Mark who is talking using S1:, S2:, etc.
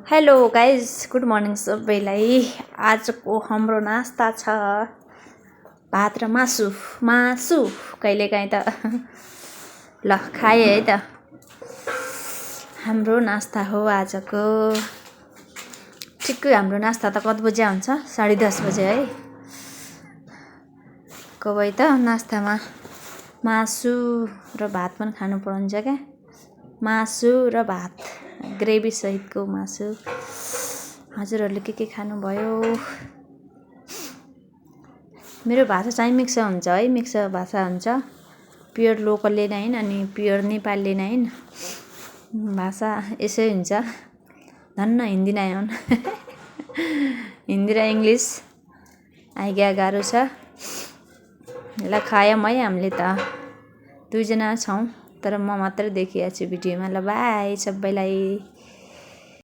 S1: Hello guys, good morning सबैलाई। आजको हाम्रो नास्ता छ भात र मासु। कहिलेकाहीँ त ल खाएँ है त। हाम्रो नास्ता हो आजको। ठिक्कै हाम्रो नास्ता त कति बजे हुन्छ? 10:30 बजे है। कोही त नास्तामा मासु र भात पनि खानु पर्छ क्या। मासु र भात, ग्रेभी सहितको मासु। हजुरहरूले के खानुभयो? मेरो भाषा चाहिँ मिक्स हुन्छ है, मिक्स भाषा हुन्छ। प्योर लोकलले नै अनि प्योर नेपालले नै भाषा यसै हुन्छ। धन्न हिन्दी नै हुन्। हिन्दी र इङ्ग्लिस आइज्ञा गाह्रो छ। ल खायौँ है हामीले त। दुईजना छौँ तर म मात्रै देखिएको छु भिडियोमा। ल बाई सबैलाई।